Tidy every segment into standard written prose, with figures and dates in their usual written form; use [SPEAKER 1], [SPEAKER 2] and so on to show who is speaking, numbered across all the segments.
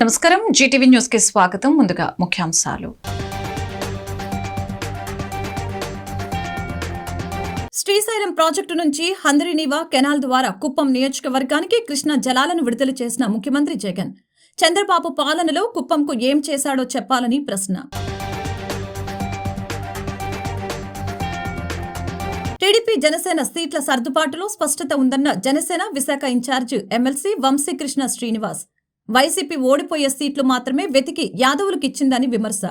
[SPEAKER 1] నమస్కారం Zee TV news కి స్వాగతం. ముందుగా ముఖ్యాంశాలు.
[SPEAKER 2] శ్రీశైలం ప్రాజెక్టు నుంచి హంద్రీనీవా కెనాల్ ద్వారా కుప్పం నియోజకవర్గానికి కృష్ణా జలాలను విడుదల చేసిన ముఖ్యమంత్రి జగన్. చంద్రబాబు పాలనలో కుప్పంకు ఏం చేశాడో చెప్పాలని ప్రశ్న. టీడీపీ జనసేన సీట్ల సర్దుబాటులో స్పష్టత ఉందన్న Janasena Visakha incharge MLC Vamsikrishna Srinivas. YCP ఓడిపోయే సీట్లు మాత్రమే వెతికి యాదవులకు ఇచ్చిందని విమర్శ.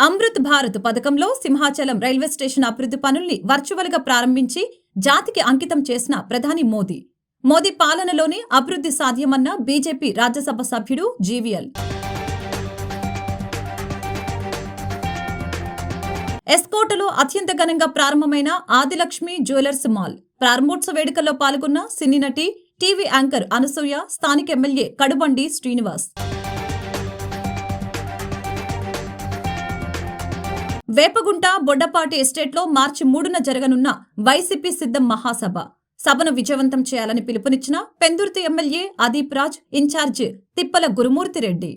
[SPEAKER 2] అమృత్ భారత్ పథకంలో సింహాచలం రైల్వే స్టేషన్ అభివృద్ధి పనుల్ని వర్చువల్ గా ప్రారంభించి జాతికి అంకితం చేసిన ప్రధాని మోదీ. మోదీ పాలనలోనే అభివృద్ధి సాధ్యమన్న బీజేపీ రాజ్యసభ సభ్యుడు జీవీఎల్. ఎస్కోటలో అత్యంత ఘనంగా ప్రారంభమైన ఆదిలక్ష్మి జ్యువెలర్స్ మాల్ ప్రారంభోత్సవ వేడుకల్లో పాల్గొన్న సినీ నటి, టీవీ యాంకర్ అనసూయ, స్థానిక ఎమ్మెల్యే కడుబండి శ్రీనివాస్. వేపగుంట బొడ్డపాటి ఎస్టేట్లో మార్చి 3న జరగనున్న వైసీపీ సిద్ధం మహాసభ. సభను విజయవంతం చేయాలని పిలుపునిచ్చిన పెందుర్తి ఎమ్మెల్యే అదీప్ రాజ్, ఇన్ఛార్జ్ తిప్పల గురుమూర్తిరెడ్డి.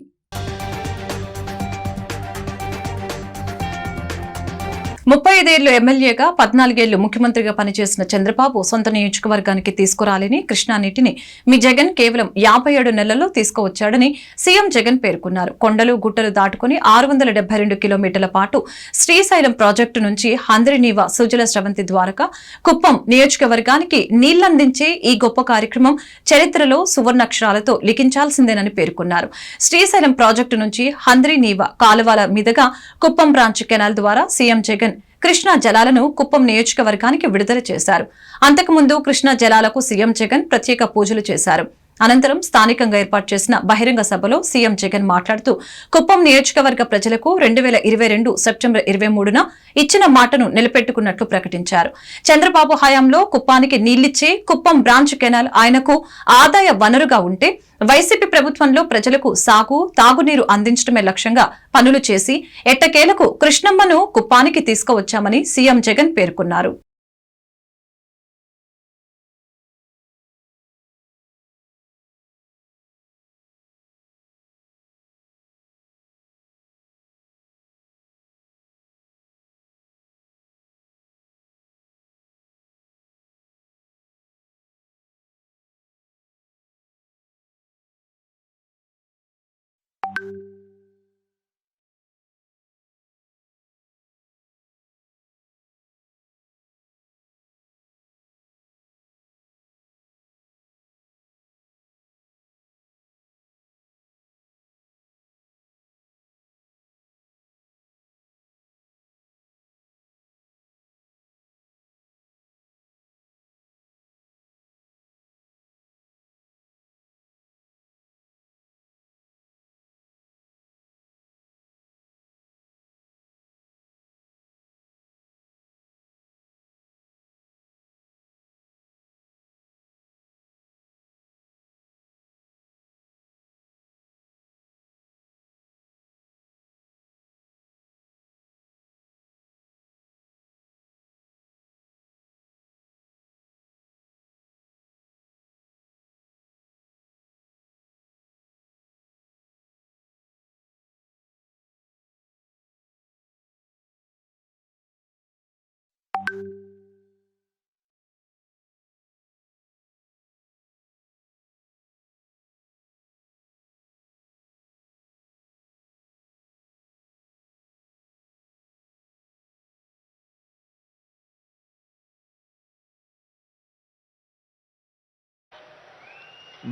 [SPEAKER 1] 35 ఏళ్లు ఎమ్మెల్యేగా 14 ఏళ్లు ముఖ్యమంత్రిగా పనిచేసిన చంద్రబాబు సొంత నియోజకవర్గానికి తీసుకురాలేని కృష్ణా నీటిని మీ జగన్ కేవలం 57 నెలల్లో తీసుకువచ్చాడని సీఎం జగన్ పేర్కొన్నారు. కొండలు గుట్టలు దాటుకుని 672 కిలోమీటర్ల పాటు శ్రీశైలం ప్రాజెక్టు నుంచి హంద్రీనీవా సుజల స్రవంతి ద్వారకా కుప్పం నియోజకవర్గానికి నీళ్లందించే ఈ గొప్ప కార్యక్రమం చరిత్రలో సువర్ణాక్షరాలతో లిఖించాల్సిందేనని పేర్కొన్నారు. శ్రీశైలం ప్రాజెక్టు నుంచి హంద్రీనీవా కాలువల మీదుగా కుప్పం బ్రాంచ్ కెనాల్ ద్వారా సీఎం జగన్ కృష్ణా జలాలను కుప్పం నియోజకవర్గానికి విడుదల చేశారు. అంతకుముందు కృష్ణా జలాలకు సీఎం జగన్ ప్రత్యేక పూజలు చేశారు. అనంతరం స్థానికంగా ఏర్పాటు చేసిన బహిరంగ సభలో సీఎం జగన్ మాట్లాడుతూ కుప్పం నియోజకవర్గ ప్రజలకు 2022 సెప్టెంబర్ 23న ఇచ్చిన మాటను నిలబెట్టుకున్నట్లు ప్రకటించారు. చంద్రబాబు హయాంలో కుప్పానికి నీళ్లిచ్చే కుప్పం బ్రాంచ్ కెనాల్ ఆయనకు ఆదాయ వనరుగా ఉంటే వైసీపీ ప్రభుత్వంలో ప్రజలకు సాగు, తాగునీరు అందించడమే లక్ష్యంగా పనులు చేసి ఎట్టకేలకు కృష్ణమ్మను కుప్పానికి తీసుకువచ్చామని సీఎం జగన్ పేర్కొన్నారు.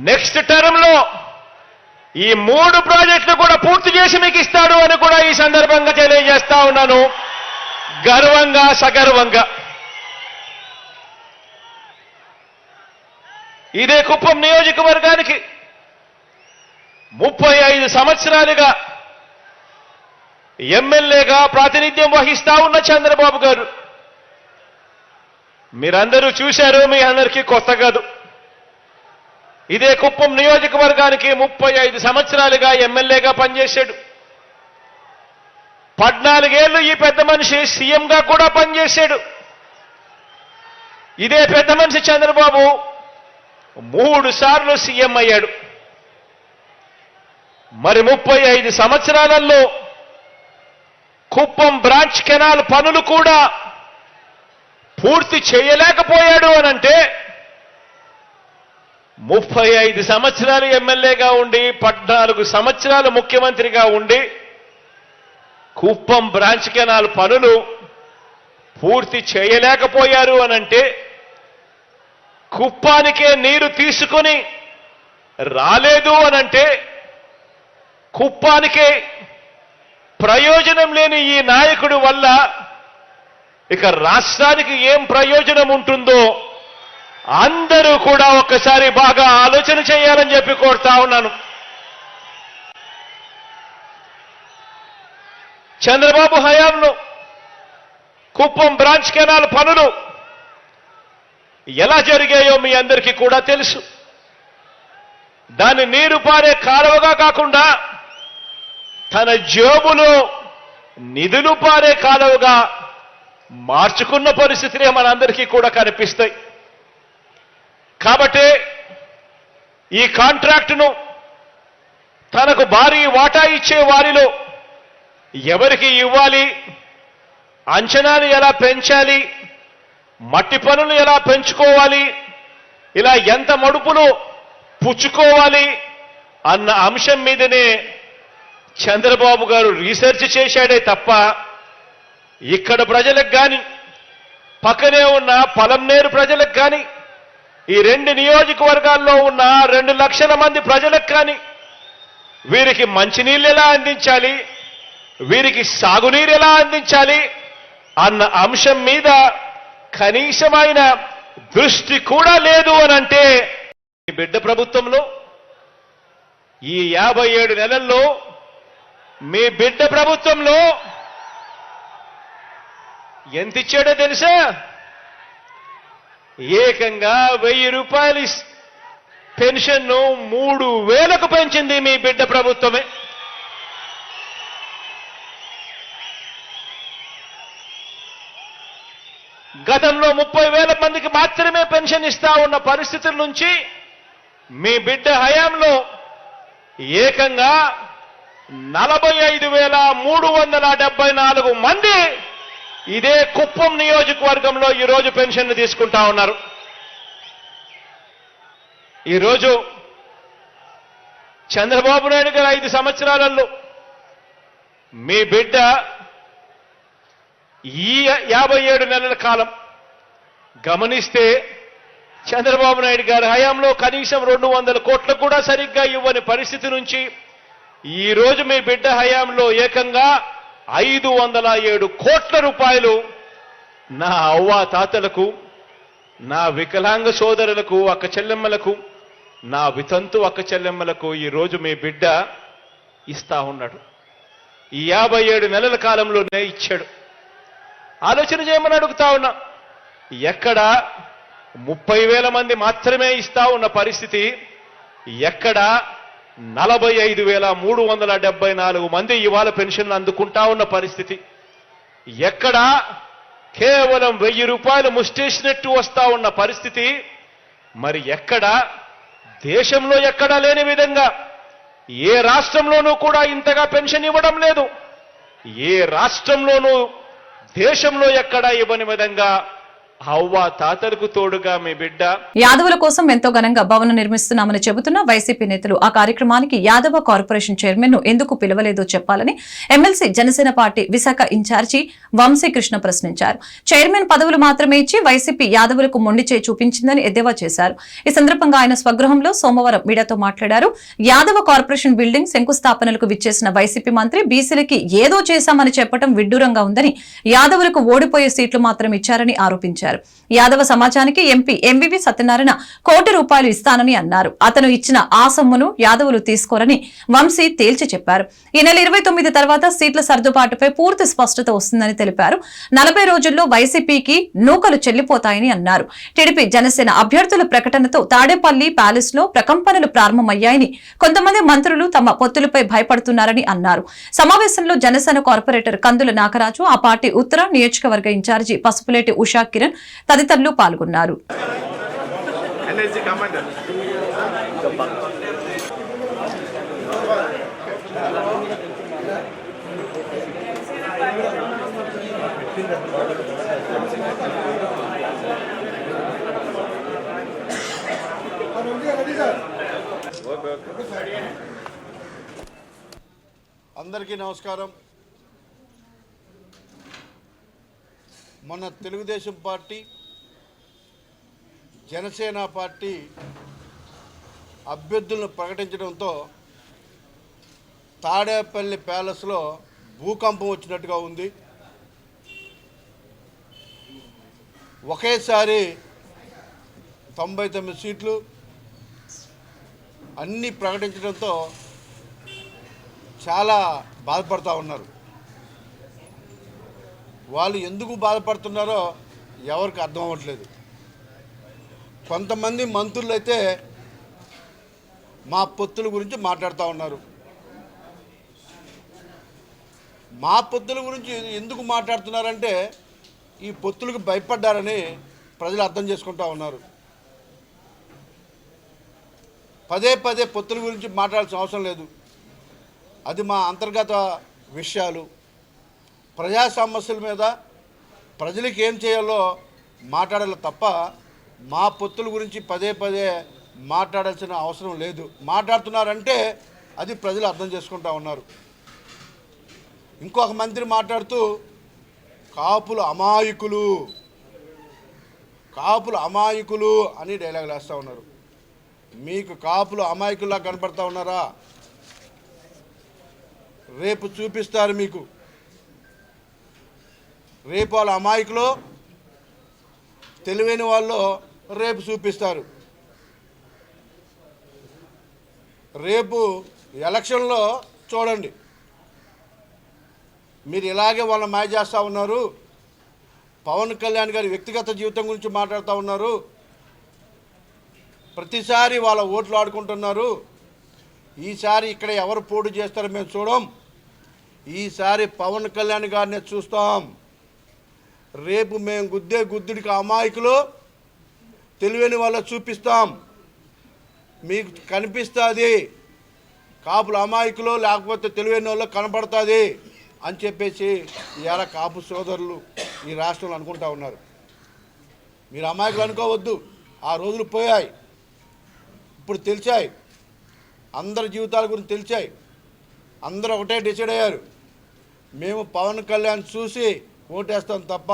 [SPEAKER 3] నెక్స్ట్ టర్మ్ లో ఈ 3 ప్రాజెక్టులు కూడా పూర్తి చేసి మీకు ఇస్తాడు అని కూడా ఈ సందర్భంగా తెలియజేస్తా ఉన్నాను, గర్వంగా సగర్వంగా. ఇదే కుప్పం నియోజకవర్గానికి 35 సంవత్సరాలుగా ఎమ్మెల్యేగా ప్రాతినిధ్యం వహిస్తా ఉన్న చంద్రబాబు గారు, మీరందరూ చూశారు, మీ అందరికీ కొత్త కాదు. ఇదే కుప్పం నియోజకవర్గానికి 35 సంవత్సరాలుగా ఎమ్మెల్యేగా పనిచేశాడు. 14 ఏళ్లు ఈ పెద్ద మనిషి సీఎంగా కూడా పనిచేశాడు. ఇదే పెద్ద మనిషి చంద్రబాబు 3 సార్లు సీఎం అయ్యాడు. మరి 35 సంవత్సరాలలో కుప్పం బ్రాంచ్ కెనాల్ పనులు కూడా పూర్తి చేయలేకపోయాడు అనంటే 35 సంవత్సరాలు ఎమ్మెల్యేగా ఉండి 14 సంవత్సరాలు ముఖ్యమంత్రిగా ఉండి కుప్పం బ్రాంచ్ కెనాల్ పనులు పూర్తి చేయలేకపోయారు అనంటే కుప్పానికే నీరు తీసుకొని రాలేదు అనంటే కుప్పానికే ప్రయోజనం లేని ఈ నాయకుడి వల్ల ఇక రాష్ట్రానికి ఏం ప్రయోజనం ఉంటుందో అందరూ కూడా ఒక్కసారి బాగా ఆలోచన చేయాలని చెప్పి కోరుతా ఉన్నాను. చంద్రబాబు హయాంలో కుప్పం బ్రాంచ్ కెనాల్ పనులు ఎలా జరిగాయో మీ అందరికీ కూడా తెలుసు. దాన్ని నీరు పారే కాలువగా కాకుండా తన జేబులో నిధులు పారే కాలువగా మార్చుకున్న పరిస్థితులే మనందరికీ కూడా కనిపిస్తాయి. కాబట్టి ఈ కాంట్రాక్టును తనకు భారీ వాటా ఇచ్చే వారిలో ఎవరికి ఇవ్వాలి, అంచనాలు ఎలా పెంచాలి, మట్టి పనులు ఎలా పెంచుకోవాలి, ఇలా ఎంత మడుపులు పుచ్చుకోవాలి అన్న అంశం మీదనే చంద్రబాబు గారు రీసెర్చ్ చేశాడే తప్ప ఇక్కడ ప్రజలకు కానీ పక్కనే ఉన్న పలంనేరు ప్రజలకు కానీ ఈ 2 నియోజకవర్గాల్లో ఉన్న 2 లక్షల మంది ప్రజలకు కానీ వీరికి మంచినీళ్ళు ఎలా అందించాలి, వీరికి సాగునీరు ఎలా అందించాలి అన్న అంశం మీద కనీసమైన దృష్టి కూడా లేదు అనంటే ఈ బిడ్డ ప్రభుత్వంలో ఈ 57 నెలల్లో మీ బిడ్డ ప్రభుత్వంలో ఎంత ఇచ్చాడో తెలుసా? ఏకంగా 1000 రూపాయలు పెన్షన్ను 3000కు పెంచింది మీ బిడ్డ ప్రభుత్వమే. గతంలో 30,000 మందికి మాత్రమే పెన్షన్ ఇస్తా ఉన్న పరిస్థితుల నుంచి మీ బిడ్డ హయాంలో ఏకంగా 45,374 మంది ఇదే కుప్పం నియోజకవర్గంలో ఈరోజు పెన్షన్లు తీసుకుంటా ఉన్నారు. ఈరోజు చంద్రబాబు నాయుడు గారు 5 సంవత్సరాలలో మీ బిడ్డ ఈ 57 నెలల కాలం గమనిస్తే చంద్రబాబు నాయుడు గారి హయాంలో కనీసం 200 కోట్లు కూడా సరిగ్గా ఇవ్వని పరిస్థితి నుంచి ఈ రోజు మీ బిడ్డ హయాంలో ఏకంగా 507 కోట్ల రూపాయలు నా అవ్వ తాతలకు, నా వికలాంగ సోదరులకు, అక్క చెల్లెమ్మలకు, నా వితంతు అక్క చెల్లెమ్మలకు ఈ రోజు మీ బిడ్డ ఇస్తా ఉన్నాడు. ఈ 57 నెలల కాలంలోనే ఇచ్చాడు. ఆలోచన చేయమని అడుగుతా ఉన్నా. ఎక్కడ 30,000 మంది మాత్రమే ఇస్తా ఉన్న పరిస్థితి, ఎక్కడ 45,374 మంది ఇవాళ పెన్షన్లు అందుకుంటా ఉన్న పరిస్థితి, ఎక్కడ కేవలం 1000 రూపాయలు ముష్టేసినట్టు వస్తా ఉన్న పరిస్థితి, మరి ఎక్కడ దేశంలో ఎక్కడా లేని విధంగా ఏ రాష్ట్రంలోనూ కూడా ఇంతగా పెన్షన్ ఇవ్వడం లేదు. ఏ రాష్ట్రంలోనూ దేశంలో ఎక్కడా ఇవ్వని విధంగా అవ్వ తాతలకు తోడుగా మీ బిడ్డ.
[SPEAKER 1] యాదవుల కోసం ఎంతో ఘనంగా భవనం నిర్మిస్తున్నామని చెబుతున్న వైసీపీ నేతలు ఆ కార్యక్రమానికి యాదవ కార్పొరేషన్ చైర్మన్ ను ఎందుకు పిలవలేదో చెప్పాలని MLC Janasena party Visakha incharge Vamsikrishna ప్రశ్నించారు. చైర్మన్ పదవులు మాత్రమే ఇచ్చి వైసీపీ యాదవులకు మొండి చేయి చూపించిందని ఎద్దేవా చేశారు. ఈ సందర్భంగా ఆయన స్వగృహంలో సోమవారం మీడియాతో మాట్లాడారు. యాదవ కార్పొరేషన్ బిల్డింగ్ శంకుస్థాపనలకు విచ్చేసిన వైసీపీ మంత్రి బీసీలకి ఏదో చేశామని చెప్పడం విడ్డూరంగా ఉందని, యాదవులకు ఓడిపోయే సీట్లు మాత్రం ఇచ్చారని ఆరోపించారు. యాదవ సమాజానికి ఎంపీ ఎంవివి సత్యనారాయణ ₹1 కోటి ఇస్తానని అన్నారు. అతను ఇచ్చిన ఆ సొమ్మును యాదవులు తీసుకోరని వంశీ తేల్చి చెప్పారు. ఈ నెల 29 తర్వాత సీట్ల సర్దుబాటుపై పూర్తి స్పష్టత వస్తుందని తెలిపారు. 40 రోజుల్లో వైసీపీకి నూకలు చెల్లిపోతాయని అన్నారు. టీడీపీ జనసేన అభ్యర్థుల ప్రకటనతో తాడేపల్లి ప్యాలెస్ లో ప్రకంపనలు ప్రారంభమయ్యాయని, కొంతమంది మంత్రులు తమ పొత్తులపై భయపడుతున్నారని అన్నారు. సమావేశంలో జనసేన కార్పొరేటర్ కందుల నాగరాజు, ఆ పార్టీ ఉత్తర నియోజకవర్గ ఇన్ఛార్జి పసుపులేటి ఉషా కిరణ్ తదితరులు పాల్గొన్నారు.
[SPEAKER 4] NSG commander.
[SPEAKER 5] అందరికీ నమస్కారం. మొన్న తెలుగుదేశం పార్టీ, జనసేన పార్టీ అభ్యర్థులను ప్రకటించడంతో తాడేపల్లి ప్యాలెస్లో భూకంపం వచ్చినట్టుగా ఉంది. ఒకేసారి 99 సీట్లు అన్నీ ప్రకటించడంతో చాలా బాధపడుతూ ఉన్నారు. వాళ్ళు ఎందుకు బాధపడుతున్నారో ఎవరికి అర్థం అవ్వట్లేదు. కొంతమంది మంత్రులు అయితే మా పొత్తుల గురించి మాట్లాడుతూ ఉన్నారు. మా పొత్తుల గురించి ఎందుకు మాట్లాడుతున్నారంటే ఈ పొత్తులకు భయపడ్డారని ప్రజలు అర్థం చేసుకుంటూ ఉన్నారు. పదే పదే పొత్తుల గురించి మాట్లాడాల్సిన అవసరం లేదు. అది మా అంతర్గత విషయాలు. ప్రజా సమస్యల మీద ప్రజలకు ఏం చేయాలో మాట్లాడాలి తప్ప మా పొత్తుల గురించి పదే పదే మాట్లాడాల్సిన అవసరం లేదు. మాట్లాడుతున్నారంటే అది ప్రజలు అర్థం చేసుకుంటూ ఉన్నారు. ఇంకొక మంత్రి మాట్లాడుతూ కాపులు అమాయకులు అని డైలాగులు వేస్తూ ఉన్నారు. మీకు కాపులు అమాయకుల్లా కనపడతా ఉన్నారా? రేపు చూపిస్తారు మీకు. రేపు వాళ్ళ అమాయకులు తెలివైన వాళ్ళు రేపు చూపిస్తారు. రేపు ఎలక్షన్లో చూడండి. మీరు ఇలాగే వాళ్ళని మాయ చేస్తూ ఉన్నారు. పవన్ కళ్యాణ్ గారి వ్యక్తిగత జీవితం గురించి మాట్లాడుతూ ఉన్నారు. ప్రతిసారి వాళ్ళ ఓట్లు ఆడుకుంటున్నారు. ఈసారి ఇక్కడ ఎవరు పోటీ చేస్తారో మేము చూడం. ఈసారి పవన్ కళ్యాణ్ గారిని చూస్తాం. రేపు మేము గుద్దుడికి అమాయకులు తెలివైన వాళ్ళ చూపిస్తాం. మీకు కనిపిస్తుంది కాపుల అమాయకులు లేకపోతే తెలివైన వాళ్ళు కనపడుతుంది అని చెప్పేసి ఇవాళ కాపు సోదరులు ఈ రాష్ట్రంలో అనుకుంటా ఉన్నారు. మీరు అమాయకులు అనుకోవద్దు. ఆ రోజులు పోయాయి. ఇప్పుడు తెలిసాయి. అందరి జీవితాల గురించి తెలిసాయి. అందరూ ఒకటే డిసైడ్ అయ్యారు. మేము పవన్ కళ్యాణ్ చూసి ఓటేస్తాం తప్ప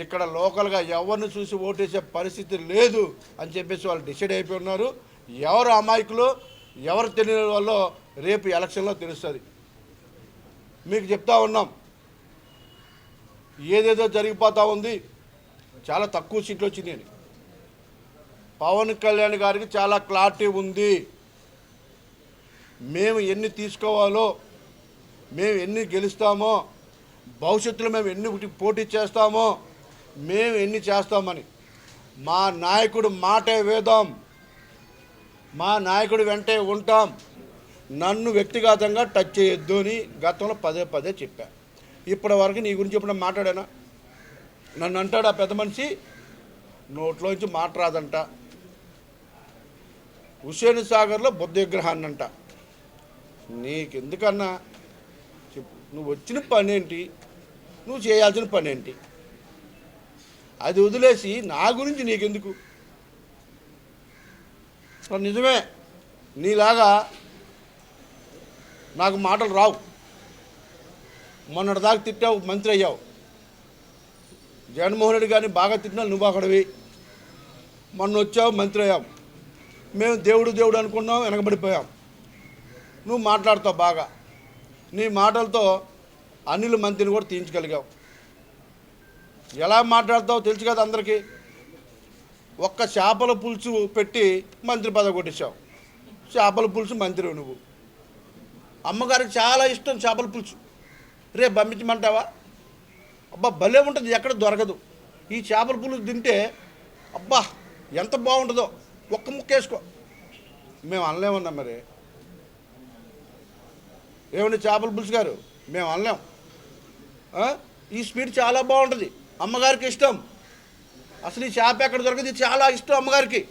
[SPEAKER 5] ఇక్కడ లోకల్గా ఎవరిని చూసి ఓటేసే పరిస్థితి లేదు అని చెప్పేసి వాళ్ళు డిసైడ్ అయిపోయి ఉన్నారు. ఎవరు అమాయకులు ఎవరు తెలియని వాళ్ళో రేపు ఎలక్షన్లో తెలుస్తుంది. మీకు చెప్తా ఉన్నాం, ఏదేదో జరిగిపోతూ ఉంది. చాలా తక్కువ సీట్లు వచ్చినాయి. పవన్ కళ్యాణ్ గారికి చాలా క్లారిటీ ఉంది. మేము ఎన్ని తీసుకోవాలో, మేము ఎన్ని గెలుస్తామో, భవిష్యత్తులో మేము ఎన్ని పోటీ చేస్తామో, మేము ఎన్ని చేస్తామని మా నాయకుడు మాటే వేదాం. మా నాయకుడు వెంటే ఉంటాం. నన్ను వ్యక్తిగతంగా టచ్ చేయొద్దు అని గతంలో పదే పదే చెప్పా. ఇప్పటి వరకు నీ గురించి ఎప్పుడు మాట్లాడానా? నన్ను అంటాడు ఆ పెద్ద మనిషి, నోట్లోంచి మాట రాదంట. హుస్సేన్ సాగర్లో బుద్ధ విగ్రహాన్ని అంట. నీకెందుకన్నా చెప్పు. నువ్వు వచ్చిన పని ఏంటి? నువ్వు చేయాల్సిన పని ఏంటి? అది వదిలేసి నా గురించి నీకెందుకు? నిజమే, నీలాగా నాకు మాటలు రావు. మొన్నటిదాకా తిట్టావు, మంత్రి అయ్యావు. జగన్మోహన్ రెడ్డి గారిని బాగా తిట్టినా నువ్వు అక్కడవి. మొన్న వచ్చావు, మంత్రి అయ్యావు. మేము దేవుడు అనుకున్నాం, వెనకబడిపోయాం. నువ్వు మాట్లాడతావు బాగా. నీ మాటలతో అనిల్ మంత్రిని కూడా తీయించగలిగావు. ఎలా మాట్లాడతావు తెలుసు కదా అందరికీ. ఒక్క చేపల పులుసు పెట్టి మంత్రి పదవి కొట్టేశావు. చేపల పులుసు మంత్రి నువ్వు. అమ్మగారికి చాలా ఇష్టం చేపల పులుసు. రేపు పంపించమంటావా? అబ్బా భలే ఉంటుంది, ఎక్కడ దొరకదు. ఈ చేపల పులుసు తింటే అబ్బా ఎంత బాగుంటుందో. ఒక్క ముక్క వేసుకో. మేము అనలేమన్నా మరి. ఏమండి చేపల పులుసు గారు, మేము అనలేం. ఈ స్వీట్ చాలా బాగుంటుంది, అమ్మగారికి ఇష్టం. అసలు ఈ చేప ఎక్కడ దొరకదు, చాలా ఇష్టం అమ్మగారికి.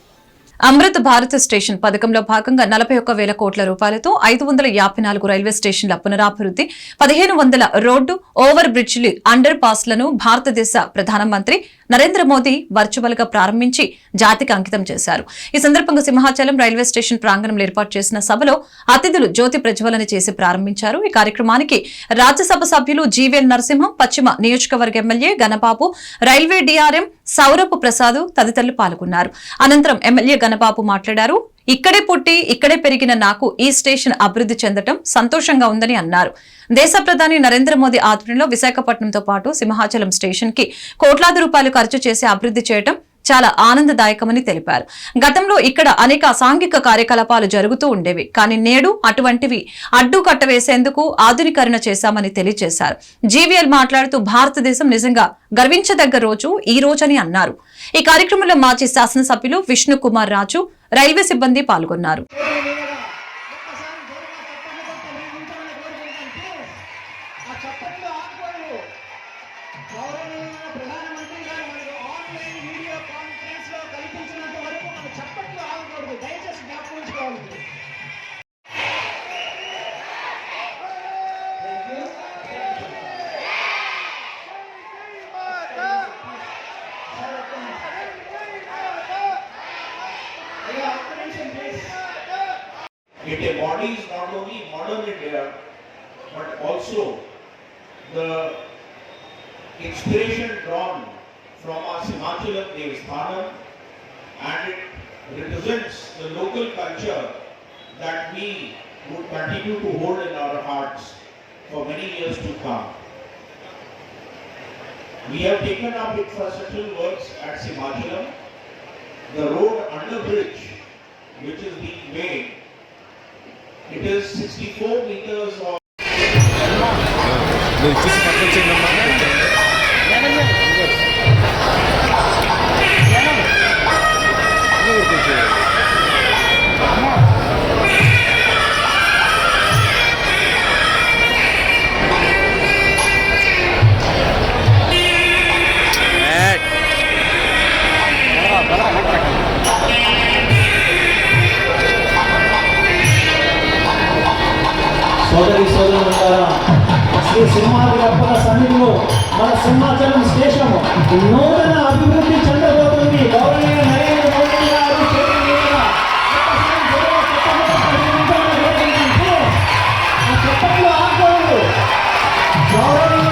[SPEAKER 1] అమృత్ భారత్ స్టేషన్ పథకంలో భాగంగా 41,000 కోట్ల రూపాయలతో 554 రైల్వే స్టేషన్ల పునరాభివృద్ది, 1,500 రోడ్డు ఓవర్ బ్రిడ్జిలు అండర్ పాస్లను భారతదేశ ప్రధానమంత్రి నరేంద్ర మోదీ వర్చువల్ గా ప్రారంభించి జాతికి అంకితం చేశారు. ఈ సందర్భంగా సింహాచలం రైల్వే స్టేషన్ ప్రాంగణంలో ఏర్పాటు చేసిన సభలో అతిథులు జ్యోతి ప్రజ్వలన చేసి ప్రారంభించారు. ఈ కార్యక్రమానికి రాజ్యసభ సభ్యులు జీవీఎల్ నరసింహం, పశ్చిమ నియోజకవర్గ MLA Ganababu, railway DRM Saurabh Prasad తదితరులు పాల్గొన్నారు. అనంతరం ఎమ్మెల్యే గణబాబు మాట్లాడారు. ఇక్కడే పుట్టి ఇక్కడే పెరిగిన నాకు ఈ స్టేషన్ అభివృద్ధి చెందడం సంతోషంగా ఉందని అన్నారు. దేశ ప్రధాని నరేంద్ర మోదీ ఆధ్వర్యంలో విశాఖపట్నంతో పాటు సింహాచలం స్టేషన్ కి కోట్లాది రూపాయలు ఖర్చు చేసి అభివృద్ధి చేయడం చాలా ఆనందదాయకమని తెలిపారు. గతంలో ఇక్కడ అనేక అసాంఘిక కార్యకలాపాలు జరుగుతూ ఉండేవి, కానీ నేడు అటువంటివి అడ్డుకట్ట వేసేందుకు ఆధునీకరణ చేశామని తెలియజేశారు. జీవీఎల్ మాట్లాడుతూ భారతదేశం నిజంగా గర్వించదగ్గ రోజు ఈ రోజని అన్నారు. ఈ కార్యక్రమంలో మాజీ శాసనసభ్యులు విష్ణు కుమార్ రాజు, రైల్వే సిబ్బంది పాల్గొన్నారు.
[SPEAKER 4] It embodies not only modern India, but also the inspiration drawn from our Simhachalam Devasthanam, and it represents the local culture that we would continue to hold in our hearts for many years to come. We have taken up infrastructural works at Simhachalam. The road under bridge, which is being made, it is 64 meters of
[SPEAKER 6] సోదరులారా, శ్రీ సింహాద్రి అప్పల సన్నిధిలో మన Simhachalam station నూతన అభివృద్ధి చెందబోతుంది. గౌరవనీయ నరేంద్ర మోదీ గారు చెప్పట్లు ఆగకూడదు. గౌరవనీయ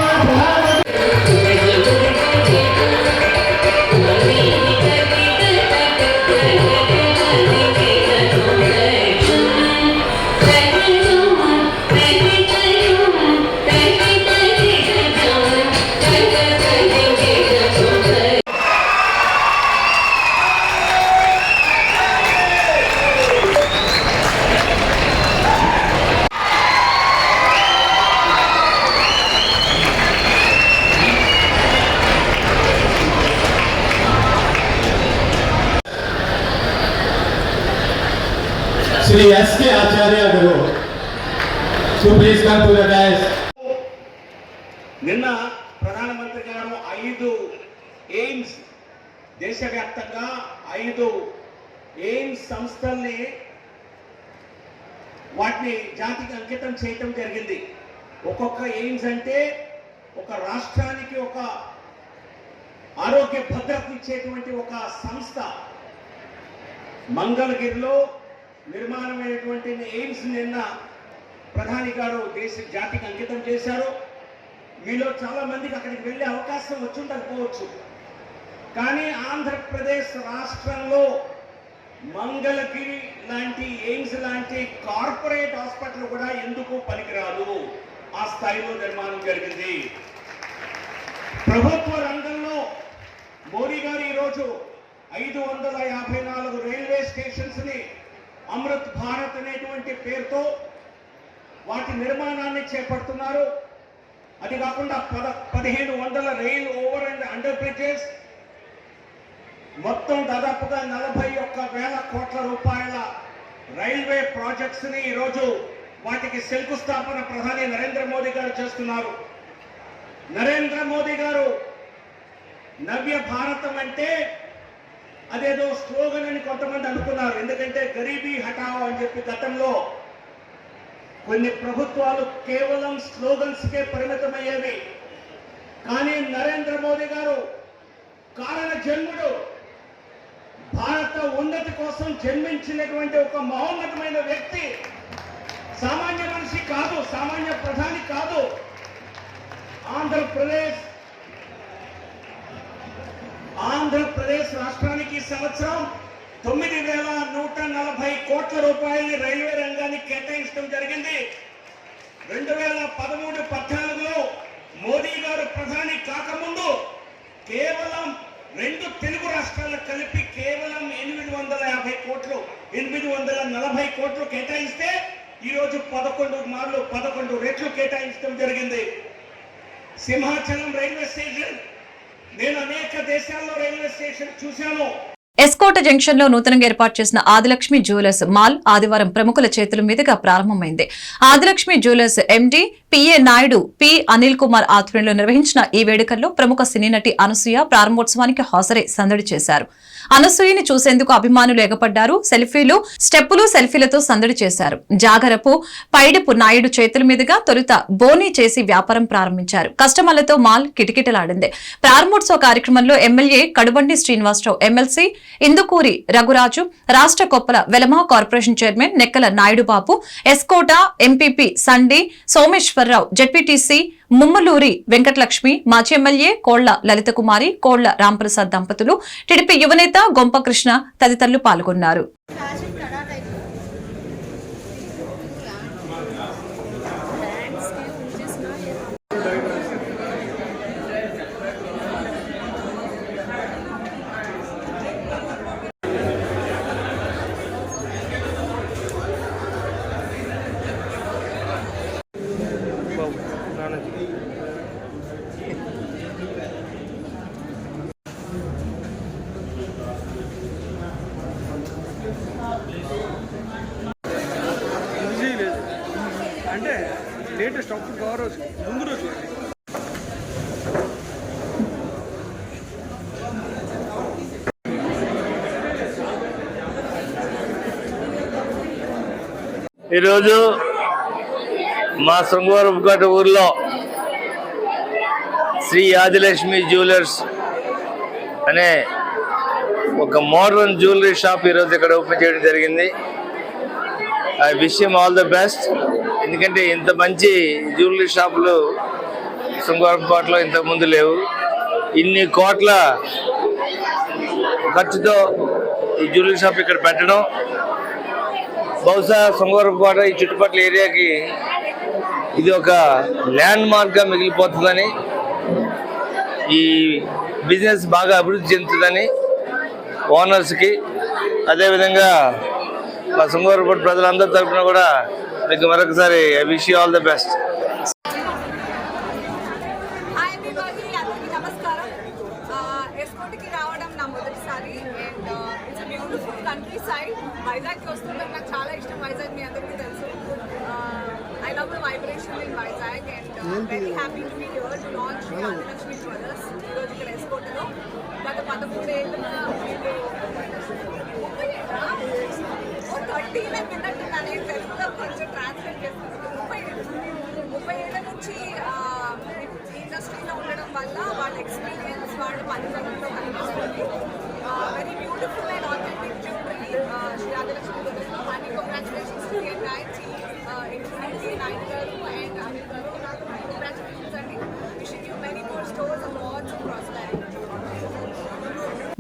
[SPEAKER 7] Shri S.K. Acharya Guru, so please come to the dais.
[SPEAKER 4] నిన్న ప్రధానమంత్రి గారు 5 ఎయిమ్స్ దేశవ్యాప్తంగా 5 ఎయిమ్స్ సంస్థల్ని వాటిని జాతికి అంకితం చేయటం జరిగింది. ఒక్కొక్క ఎయిమ్స్ అంటే ఒక రాష్ట్రానికి ఒక ఆరోగ్య భద్రత ఇచ్చేటువంటి ఒక సంస్థ. మంగళగిరిలో నిర్మాణమైనటువంటి ఎయిమ్స్ నిన్న ప్రధాని గారు జాతికి అంకితం చేశారు. మీలో చాలా మందికి అక్కడికి వెళ్ళే అవకాశం వచ్చుండకపోవచ్చు, కానీ ఆంధ్రప్రదేశ్ రాష్ట్రంలో మంగళగిరి లాంటి ఎయిమ్స్ లాంటి కార్పొరేట్ హాస్పిటల్ కూడా ఎందుకు పనికిరాదు, ఆ స్థాయిలో నిర్మాణం జరిగింది. ప్రభుత్వ రంగంలో మోడీ గారు ఈరోజు 554 రైల్వే స్టేషన్స్ ని అమృత్ భారత్ అనేటువంటి పేరుతో వాటి నిర్మాణాన్ని చేపడుతున్నారు. అది కాకుండా 1500 rail over and under bridges, మొత్తం దాదాపుగా 41,000 కోట్ల రూపాయల రైల్వే ప్రాజెక్ట్స్ ని ఈరోజు వాటికి శంకుస్థాపన ప్రధాని నరేంద్ర మోదీ గారు చేస్తున్నారు. నరేంద్ర మోదీ గారు నవ్య భారతం అంటే
[SPEAKER 6] అదేదో స్లోగన్ అని కొంతమంది అనుకున్నారు. ఎందుకంటే గరీబీ హటావో అని చెప్పి గతంలో కొన్ని ప్రభుత్వాలు కేవలం స్లోగన్స్కే పరిమితమయ్యేవి. కానీ నరేంద్ర మోదీ గారు కారణ జన్ముడు, భారత ఉన్నతి కోసం జన్మించినటువంటి ఒక మహోన్నతమైన వ్యక్తి. సామాన్య మనిషి కాదు, సామాన్య ప్రధాని కాదు. ఆంధ్రప్రదేశ్ రాష్ట్రానికి సంవత్సరం 9,140 కోట్ల రూపాయలు రైల్వే రంగానికి కేటాయించడం జరిగింది. 2013-14లో మోదీ గారు ప్రధాని కాకముందు కేవలం 2 తెలుగు రాష్ట్రాలకు కలిపి కేవలం 840 కోట్లు కేటాయిస్తే ఈరోజు 11 రెట్లు కేటాయించడం జరిగింది. సింహాచలం రైల్వే స్టేషన్, నేను అనేక దేశాల్లో రైల్వే స్టేషన్ చూశాను.
[SPEAKER 1] ఎస్కోట జంక్షన్ లో నూతనంగా ఏర్పాటు చేసిన ఆదిలక్ష్మి జ్యువెలర్స్ మాల్ ఆదివారం ప్రముఖుల చేతుల మీదుగా ప్రారంభమైంది. Adilakshmi jewellers MD PA Naidu, P Anil Kumar ఆధ్వర్యంలో నిర్వహించిన ఈ వేడుకల్లో ప్రముఖ సినీ నటి అనసూయ ప్రారంభోత్సవానికి హాజరై సందడి చేశారు. అనసూయని చూసేందుకు అభిమానులు ఎగపడ్డారు. స్టెప్పులు సెల్ఫీలతో సందడి చేశారు. జాగరపు పైడిపు నాయుడు చేతుల మీదుగా తొలుత బోనీ చేసి వ్యాపారం ప్రారంభించారు. కస్టమర్లతో మాల్ కిటకిటలాడింది. ప్రారంభోత్సవ కార్యక్రమంలో ఎమ్మెల్యే కడుబండి శ్రీనివాసరావు, ఎమ్మెల్సీ ఇందుకూరి రఘురాజు, రాష్ట్ర కొప్పల వెలమా కార్పొరేషన్ చైర్మన్ నెక్కల నాయుడు బాబు, ఎస్కోట ఎంపీపీ సండి సోమేశ్వరరావు, జెడ్పీటీసీ ముమ్మలూరి వెంకటలక్ష్మి, మాజీ ఎమ్మెల్యే కోళ్ల లలితకుమారి, కోళ్ల రాంప్రసాద్ దంపతులు, టీడీపీ యువనేత గొంపకృష్ణ తదితరులు పాల్గొన్నారు.
[SPEAKER 8] అంటే లేటెస్ట్ అప్పుడు కవర్ ముందు రోజు
[SPEAKER 9] ఈరోజు మా శృంగవరపుకోట ఊర్లో శ్రీ ఆదిలక్ష్మి జ్యువెలర్స్ అనే ఒక మోడర్న్ జ్యువెలరీ షాప్ ఈరోజు ఇక్కడ ఓపెన్ చేయడం జరిగింది. I wish him all the best. ఎందుకంటే ఇంత మంచి జ్యువెలరీ షాపులు శృంగవరపుకోటలో ఇంతకుముందు లేవు. ఇన్ని కోట్ల ఖర్చుతో ఈ జ్యువెలరీ షాప్ ఇక్కడ పెట్టడం బహుశా శృంగవరపుకోట ఈ చుట్టుపక్కల ఏరియాకి ఇది ఒక ల్యాండ్ మార్క్గా మిగిలిపోతుందని, ఈ బిజినెస్ బాగా అభివృద్ధి చెందుతుందని ఓనర్స్కి, అదేవిధంగా మా శృంగవరపుకోట ప్రజలందరి తరఫున కూడా మీకు మరొకసారి I wish you all the best.
[SPEAKER 10] ఎస్కోట్కి రావడం నా మొదటిసారి and it's beautiful countryside. వైజాగ్కి వస్తుంటే నాకు చాలా ఇష్టం. వైజాగ్ మీ అందరికీ తెలుసు. I love the vibration in Vizag and very happy to be here to launch Adilakshmi jewellers ఈరోజు ఇక్కడ ఎస్కోట్లో. గత 13 ఏళ్ళుగా వీళ్ళు 30 నేను విన్నట్టున్నాను. తెలుగులో కొంచెం ట్రాన్స్లేట్ చేస్తున్నాను. 30 ఏళ్ళ నుంచి ఇండస్ట్రీలో ఉండడం వల్ల వాళ్ళ ఎక్స్పీరియన్స్ వాళ్ళ పనితనంలో కనిపిస్తుంది. Very beautiful and authentic jewellery Shri Adilakshmi జ్యువెలర్స్లో. Many congratulations to K Knight, including K Knight garu and Anil garu. Congratulations అండి. Wishing you many more stores and lots of prosperity.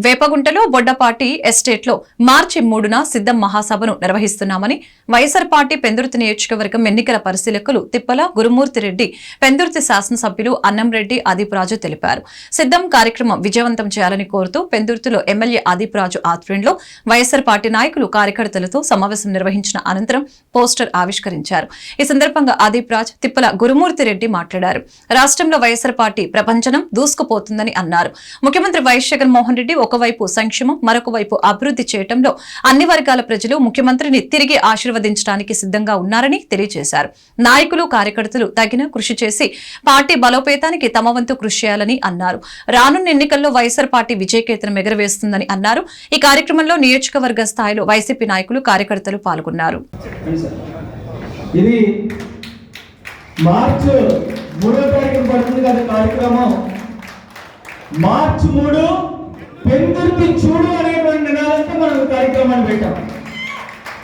[SPEAKER 1] వేపగుంటలో బొడ్డపాటి ఎస్టేట్లో మార్చి 3న సిద్ధం మహాసభను నిర్వహిస్తున్నామని వైఎస్ఆర్ పార్టీ పెందుర్తి నియోజకవర్గం ఎన్నికల పరిశీలకులు తిప్పల గురుమూర్తిరెడ్డి, పెందుర్తి శాసనసభ్యులు అన్నంరెడ్డి ఆదిపురాజు తెలిపారు. సిద్ధం కార్యక్రమం విజయవంతం చేయాలని కోరుతూ పెందుర్తిలో ఎమ్మెల్యే ఆదిపురాజు ఆధ్వర్యంలో వైఎస్ఆర్ పార్టీ నాయకులు కార్యకర్తలతో సమావేశం నిర్వహించిన అనంతరం పోస్టర్ ఆవిష్కరించారు. ఈ సందర్భంగా ఆదిపురాజ్, తిప్పల గురుమూర్తిరెడ్డి మాట్లాడారు. రాష్ట్రంలో వైఎస్ఆర్ పార్టీ ప్రపంచనం దూసుకుపోతుందని అన్నారు. ముఖ్యమంత్రి వైఎస్ జగన్మోహన్ రెడ్డి ఒకవైపు సంక్షేమం మరొక వైపు అభివృద్ధి చేయడంలో అన్ని వర్గాల ప్రజలు ముఖ్యమంత్రిని తిరిగి ఆశీర్వదించడానికి సిద్ధంగా ఉన్నారని తెలియజేశారు. నాయకులు కార్యకర్తలు తగిన కృషి చేసి పార్టీ బలోపేతానికి తమ వంతు కృషి చేయాలని అన్నారు. రానున్న ఎన్నికల్లో వైఎస్ఆర్ పార్టీ విజయకేతనం ఎగరవేస్తుందని అన్నారు. ఈ కార్యక్రమంలో నియోజకవర్గ స్థాయిలో వైసీపీ నాయకులు కార్యకర్తలు పాల్గొన్నారు.
[SPEAKER 7] ఇది మార్చి 3వ తారీఖున పడుతుంది కదా కార్యక్రమం. మార్చి 3 పెందుర్తి చూడు అనేటువంటి నినాదంతో మనం కార్యక్రమాన్ని పెట్టాం.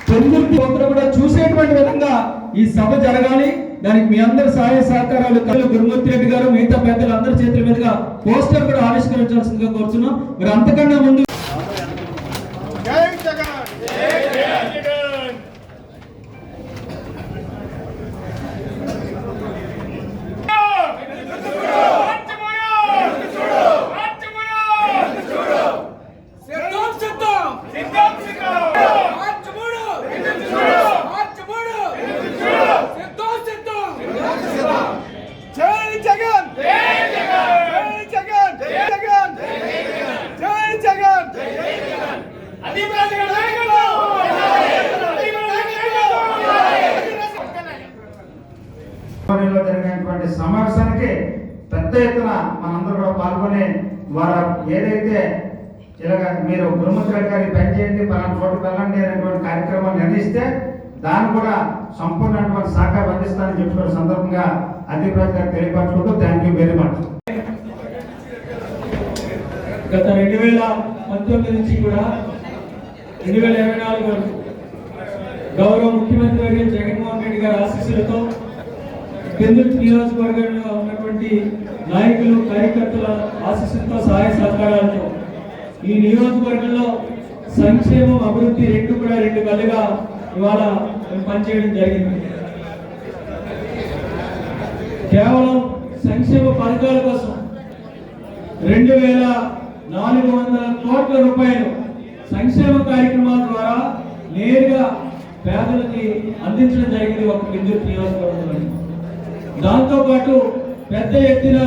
[SPEAKER 7] పెందుర్తి ఒకరు కూడా చూసేటువంటి విధంగా ఈ సభ జరగాలి. దానికి మీ అందరి సహాయ సహకారాలు గురుమూర్తి రెడ్డి గారు మిగతా పెద్దలు అందరి చేతుల మీదుగా పోస్టర్ కూడా ఆవిష్కరించాల్సిందిగా కోరుతున్నాం. మరి అంతకన్నా ముందు జరిగినటువంటి సమావేశానికి పెద్ద ఎత్తున మనందరూ కూడా పాల్గొని వారు ఏదైతే ఇలాగ మీరు గురుమూర్తి రెడ్డి గారికి పనిచేయండి పలానా చోటు వెళ్ళండి అనేటువంటి కార్యక్రమాన్ని నిర్ణయిస్తే దాన్ని కూడా సంపూర్ణటువంటి సహకారం అందిస్తానని చెప్పుకునే సందర్భంగా అధిప్రాజ్ గారికి తెలియపరచుకుంటూ థ్యాంక్ యూ వెరీ మచ్. గత 2019 నుంచి కూడా 2024 వరకు గౌరవ ముఖ్యమంత్రి వర్యులు జగన్మోహన్ రెడ్డి గారి ఆశీస్సులతో పెందుర్తి నియోజకవర్గంలో ఉన్నటువంటి నాయకులు కార్యకర్తల ఆశీస్సులతో సహాయ సహకారాలతో ఈ నియోజకవర్గంలో సంక్షేమం అభివృద్ధి రెండు కూడా రెండు కళ్ళుగా ఇవాళ పనిచేయడం జరిగింది. కేవలం సంక్షేమ పథకాల కోసం 2,400 కోట్ల రూపాయలు సంక్షేమ కార్యక్రమాల ద్వారా నేరుగా పేదలకి అందించడం జరిగింది ఒక పెందుర్తి నియోజకవర్గంలో. దాంతో పాటు పెద్ద ఎత్తున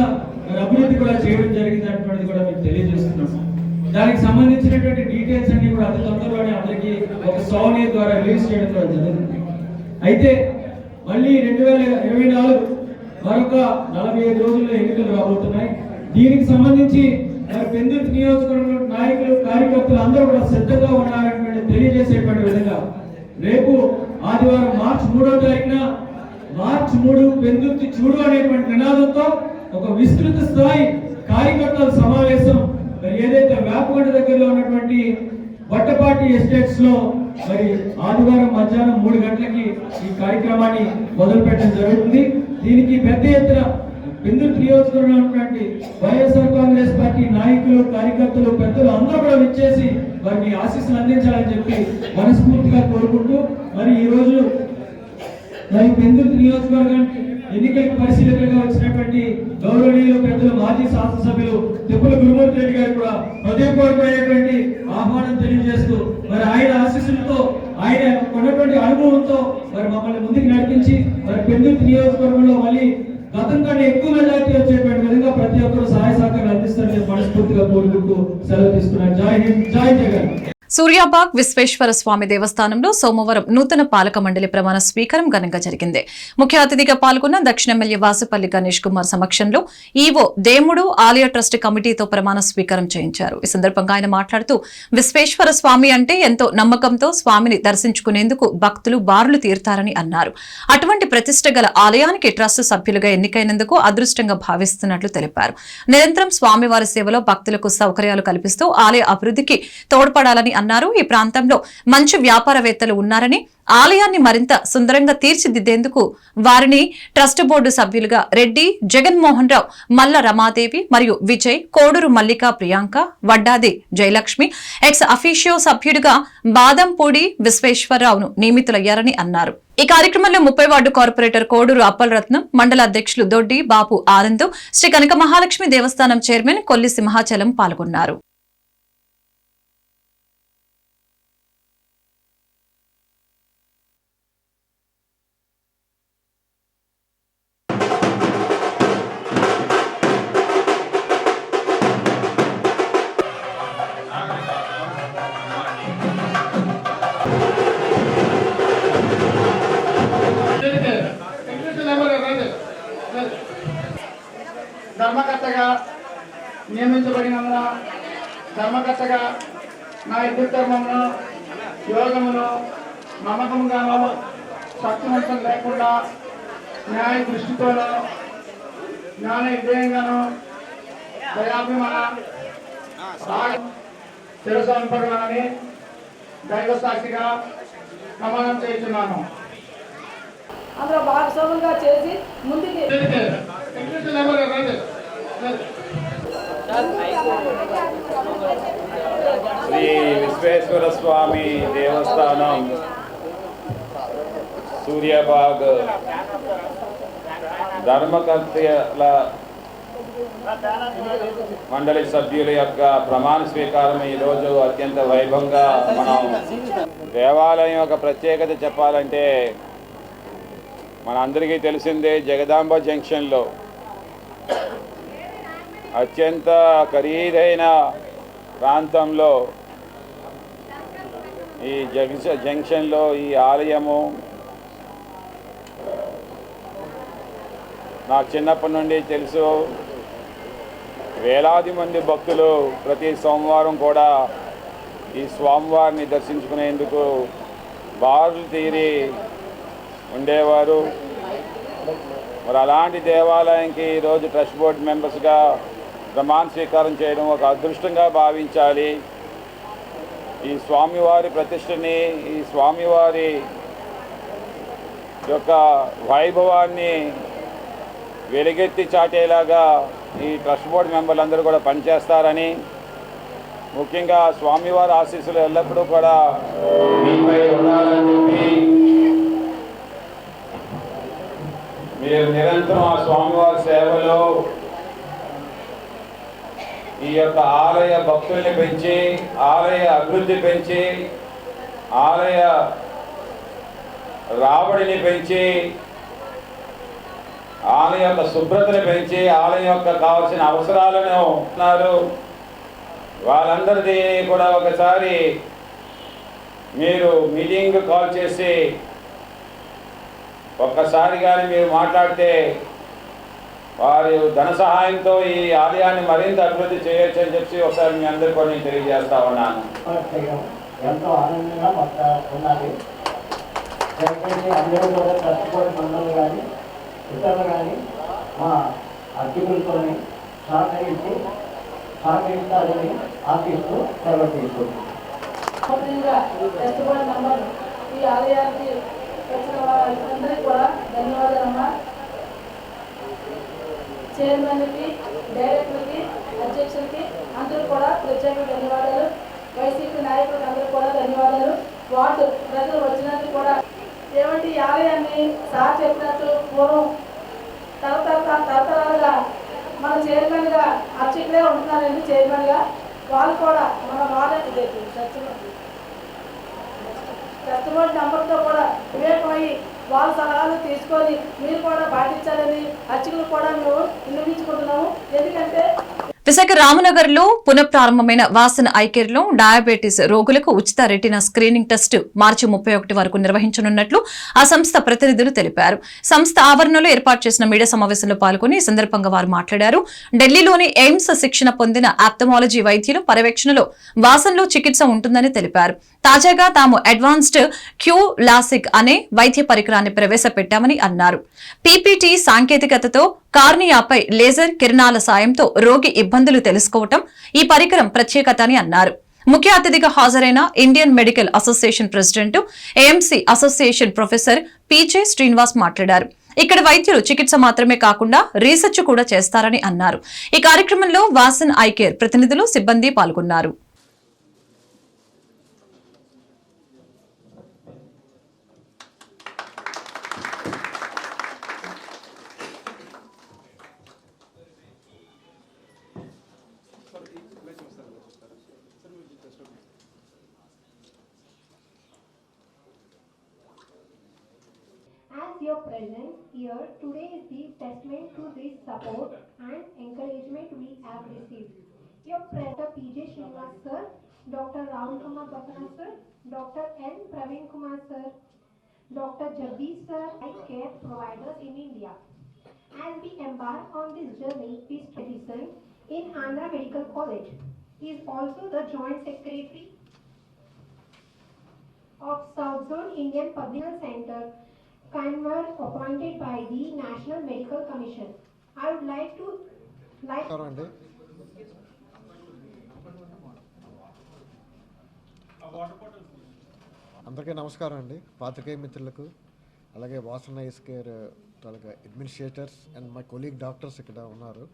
[SPEAKER 7] అభివృద్ధి కూడా చేయడం జరిగింది అనేటువంటిది కూడా మీకు తెలియజేస్తున్నాం. దానికి సంబంధించినటువంటి డీటెయిల్స్ అన్ని కూడా అతి తొందరలోనే అందరికీ ఒక సాఫ్ట్వేర్ ద్వారా రిలీజ్ చేయడం కూడా జరిగింది. అయితే మళ్ళీ 2024 మరొక 45 రోజుల్లో ఎన్నికలు రాబోతున్నాయి. దీనికి సంబంధించి పెందుర్తి నియోజకవర్గంలో నాయకులు కార్యకర్తలు అందరూ కూడా సిద్ధంగా ఉన్నారనేటువంటి తెలియజేసేటువంటి విధంగా రేపు ఆదివారం మార్చి 3వ తారీఖున మార్చి 3 పెందుర్తి చూడు అనేటువంటి నినాదంతో ఒక విస్తృత స్థాయి కార్యకర్తల సమావేశం మరి ఏదైతే వేపగొండ దగ్గరలో ఉన్నటువంటి వట్టపాటి ఎస్టేట్స్ లో మరి ఆదివారం మధ్యాహ్నం 3 గంటలకి ఈ కార్యక్రమాన్ని మొదలు పెట్టడం జరుగుతుంది. దీనికి పెద్ద ఎత్తున పెందుర్తి నియోజకవర్గంలో ఉన్నటువంటి వైఎస్ఆర్ కాంగ్రెస్ పార్టీ నాయకులు కార్యకర్తలు పెద్దలు అందరూ కూడా విచ్చేసి వారికి ఆశీస్సులు అందించాలని చెప్పి మనస్ఫూర్తిగా కోరుకుంటూ మరి ఈ రోజు మరి పెందుర్తి నియోజకవర్గానికి ఎన్నికలకు పరిశీలకులుగా వచ్చినటువంటి గౌరవనీయులు పెద్దలు మాజీ శాసనసభ్యులు తిప్పల గురుమూర్తి రెడ్డి గారు కూడా హృదయపూర్వకమైనటువంటి ఆహ్వానం తెలియజేస్తూ మరి ఆయన ఆశీస్సులతో ఆయన ఉన్నటువంటి అనుభవంతో మరి మమ్మల్ని ముందుకు నడిపించి మరి పెందుర్తి నియోజకవర్గంలో మళ్ళీ గతం కన్నా ఎక్కువ మెజార్టీ వచ్చేటువంటి విధంగా ప్రతి ఒక్కరు సహాయ సహకారాలు అందిస్తారని మనస్ఫూర్తిగా కోరుకుంటూ సెలవు తీసుకున్నారు. జై హింద్, జై జగన్.
[SPEAKER 1] సూర్యాబాగ్ విశ్వేశ్వర స్వామి దేవస్థానంలో సోమవారం నూతన పాలక మండలి ప్రమాణ స్వీకారం ఘనంగా జరిగింది. ముఖ్య అతిథిగా పాల్గొన్న దక్షిణ ఎమ్మెల్యే వాసుపల్లి గణేష్ కుమార్ సమక్షంలో ఈవో దేముడు ఆలయ ట్రస్ట్ కమిటీతో ప్రమాణ స్వీకారం చేయించారు. ఈ సందర్భంగా ఆయన మాట్లాడుతూ విశ్వేశ్వర స్వామి అంటే ఎంతో నమ్మకంతో స్వామిని దర్శించుకునేందుకు భక్తులు బారులు తీరుతారని అన్నారు. అటువంటి ప్రతిష్ట గల ఆలయానికి ట్రస్ట్ సభ్యులుగా ఎన్నికైనందుకు అదృష్టంగా భావిస్తున్నట్లు తెలిపారు. నిరంతరం స్వామివారి సేవలో భక్తులకు సౌకర్యాలు కల్పిస్తూ ఆలయ అభివృద్ధికి తోడ్పడాలని అన్నారు. ఈ ప్రాంతంలో మంచి వ్యాపారవేత్తలు ఉన్నారని ఆలయాన్ని మరింత సుందరంగా తీర్చిదిద్దేందుకు వారిని ట్రస్ట్ బోర్డు సభ్యులుగా రెడ్డి జగన్మోహన్ రావు, మల్ల రమాదేవి మరియు విజయ్, కోడూరు మల్లికా ప్రియాంక, వడ్డాది జయలక్ష్మి, ఎక్స్ అఫీషియో సభ్యుడిగా బాదంపూడి విశ్వేశ్వరరావును నియమితులయ్యారని అన్నారు. ఈ కార్యక్రమంలో 30 వార్డు కార్పొరేటర్ కోడూరు అప్పలరత్నం, మండల అధ్యక్షులు దొడ్డి బాపు ఆనంద్, శ్రీ కనక మహాలక్ష్మి దేవస్థానం చైర్మన్ కొల్లి సింహాచలం పాల్గొన్నారు.
[SPEAKER 6] ధర్మకర్తగా నియమించబడినందున ధర్మకర్తగా నా హిందూ ధర్మమును యోగమును నమ్మకంగాను సత్యవంతం లేకుండా న్యాయ దృష్టితోనూ జ్ఞాన విధేయంగాను దయాభిమాన శిరసాంపగలనని దైవ సాక్షిగా ప్రమాణం చేస్తున్నాను.
[SPEAKER 10] అందులో భాగస్వాములుగా చేసి ముందుకి
[SPEAKER 3] శ్రీ విశ్వేశ్వర స్వామి దేవస్థానం సూర్యాబాగ్ ధర్మకర్తల మండలి సభ్యుల యొక్క ప్రమాణ స్వీకారం ఈరోజు అత్యంత వైభవంగా మనం దేవాలయం యొక్క ప్రత్యేకత చెప్పాలంటే మనందరికీ తెలిసిందే జగదాంబ జంక్షన్లో అత్యంత ఖరీదైన ప్రాంతంలో ఈ జంక్షన్లో ఈ ఆలయము నాకు చిన్నప్పటి నుండి తెలుసు. వేలాది మంది భక్తులు ప్రతి సోమవారం కూడా ఈ స్వామివారిని దర్శించుకునేందుకు బారులు తీరి ఉండేవారు. మరి అలాంటి దేవాలయానికి ఈరోజు ట్రస్ట్ బోర్డు మెంబర్స్గా ప్రమాణ స్వీకారం చేయడం ఒక అదృష్టంగా భావించాలి. ఈ స్వామివారి ప్రతిష్టని, ఈ స్వామివారి యొక్క వైభవాన్ని వెలుగెత్తి చాటేలాగా ఈ ట్రస్ట్ బోర్డు మెంబర్లందరూ కూడా పనిచేస్తారని, ముఖ్యంగా స్వామివారి ఆశీస్సులు ఎల్లప్పుడూ కూడా మీపై ఉండాలని చెప్పి మీరు నిరంతరం ఆ స్వామివారి సేవలో ఈ యొక్క ఆలయ భక్తుల్ని పెంచి, ఆలయ అభివృద్ధి పెంచి, ఆలయ రాబడిని పెంచి, ఆలయ యొక్క శుభ్రతను పెంచి, ఆలయం యొక్క కావాల్సిన అవసరాలను ఉన్నారు. వాళ్ళందరిది కూడా ఒకసారి మీరు మీటింగ్ కాల్ చేసి ఒక్కసారి కానీ మీరు మాట్లాడితే వారి ధన సహాయంతో ఈ ఆలయాన్ని మరింత అభివృద్ధి చేయొచ్చు అని చెప్పి ఒకసారి మీ అందరికీ నేను తెలియజేస్తా ఉన్నాను.
[SPEAKER 6] ఎంతో ఆనందంగా ఉన్నది. దయచేసి అందరూ కూడా ట్రస్ట్ బోర్డు మెంబర్లు కానీ ఇతరులు కానీ మా అర్చకులతో సహకరిస్తారని ఆశిస్తూ సెలవు తీసుకుంటున్నాం.
[SPEAKER 10] ఈ ఆలయానికి వచ్చిన వారందరికీ కూడా ధన్యవాదాలమ్మా. చైర్మన్కి, డైరెక్టర్కి, అధ్యక్షులకి అందరూ కూడా ప్రత్యేక ధన్యవాదాలు. వైసీపీ నాయకులకు అందరూ కూడా ధన్యవాదాలు. వార్డు ప్రజలు వచ్చినందుకు కూడా ఏమంటే ఈ ఆలయాన్ని సార్ చెప్పినట్టు పూర్వం తరతరాలుగా మన చైర్మన్గా అర్చకులే ఉంటున్నారండి. చైర్మన్గా వాళ్ళు కూడా మన వాళ్ళకి కస్టమర్ నంబర్తో కూడా వివేకమై వాళ్ళ సలహాలు తీసుకొని మీరు కూడా పాటించాలని అర్చకులు కూడా మేము విన్నవించుకుంటున్నాము. ఎందుకంటే
[SPEAKER 1] విశాఖ రామనగర్ లో పునఃప్రారంభమైన వాసన్ ఐ కేర్ లో డయాబెటీస్ రోగులకు ఉచిత రెటీనా స్క్రీనింగ్ టెస్ట్ మార్చి 31 వరకు నిర్వహించనున్నట్లు ఆ సంస్థ ప్రతినిధులు తెలిపారు. సంస్థ ఆవరణలో ఏర్పాటు చేసిన మీడియా సమావేశంలో పాల్గొని ఈ సందర్భంగా వారు మాట్లాడారు. ఢిల్లీలోని ఎయిమ్స్ శిక్షణ పొందిన ఆప్థమాలజీ వైద్యులు పర్యవేక్షణలో వాసన్లో చికిత్స ఉంటుందని తెలిపారు. తాజాగా తాము అడ్వాన్స్డ్ క్యూ లాసిక్ అనే వైద్య పరికరాన్ని ప్రవేశపెట్టామని అన్నారు. పీపీటీ సాంకేతికతతో కార్నియాపై లేజర్ కిరణాల సాయంతో రోగి ఇబ్బందులు తెలుసుకోవటం ఈ పరికరం ప్రత్యేకత అని అన్నారు. ముఖ్య అతిథిగా హాజరైన Indian medical association president, AMC association professor PJ Srinivas మాట్లాడారు. ఇక్కడ వైద్యులు చికిత్స మాత్రమే కాకుండా రీసెర్చ్ కూడా చేస్తారని అన్నారు. ఈ కార్యక్రమంలో వాసన్ ఐ కేర్ ప్రతినిధులు, సిబ్బంది పాల్గొన్నారు.
[SPEAKER 11] As your presence here today is the testament to this support and encouragement we have received. Your Professor P.J. Srinivas sir, Dr. Rahul Kumar Bakana sir, Dr. N. Praveen Kumar sir, Dr. Jagdish sir, eye care providers in India. as we embark on this journey is medicine in Andhra Medical College. He is also the Joint Secretary of South Zone Indian Public Health Center, Kanwar, appointed by the National Medical Commission. I would like to
[SPEAKER 12] అందరికీ నమస్కారం అండి. పాత్రికేయ మిత్రులకు, అలాగే వాసన ice care taluka administrators and my colleague doctors ఇక్కడ ఉన్నారు.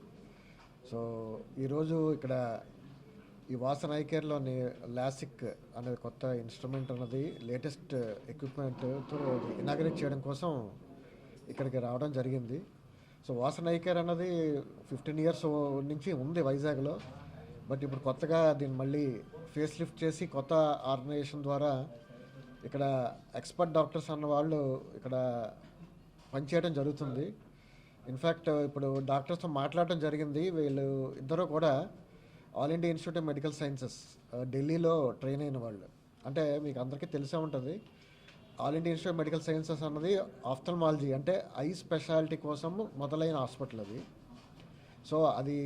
[SPEAKER 12] So ఈరోజు ఇక్కడ ఈ వాసన ఐ కేర్లోని లాసిక్ అనే కొత్త ఇన్స్ట్రుమెంట్ అన్నది లేటెస్ట్ ఎక్విప్మెంట్తో ఇనాగరేట్ చేయడం కోసం ఇక్కడికి రావడం జరిగింది. సో వాసన ఐ కేర్ అన్నది 15 years నుంచి ఉంది వైజాగ్లో. బట్ ఇప్పుడు కొత్తగా దీన్ని మళ్ళీ ఫేస్ లిఫ్ట్ చేసి కొత్త ఆర్గనైజేషన్ ద్వారా ఇక్కడ ఎక్స్పర్ట్ డాక్టర్స్ అన్న వాళ్ళు ఇక్కడ పనిచేయడం జరుగుతుంది. ఇన్ఫ్యాక్ట్ ఇప్పుడు డాక్టర్స్తో మాట్లాడటం జరిగింది. వీళ్ళు ఇద్దరు కూడా all India institute of medical sciences ఢిల్లీలో ట్రైన్ అయిన వాళ్ళు. అంటే మీకు అందరికీ తెలిసే ఉంటుంది, all India institute of medical sciences అన్నది ఆఫ్థల్మాలజీ అంటే ఐ స్పెషాలిటీ కోసం మొదలైన హాస్పిటల్ అది. సో అది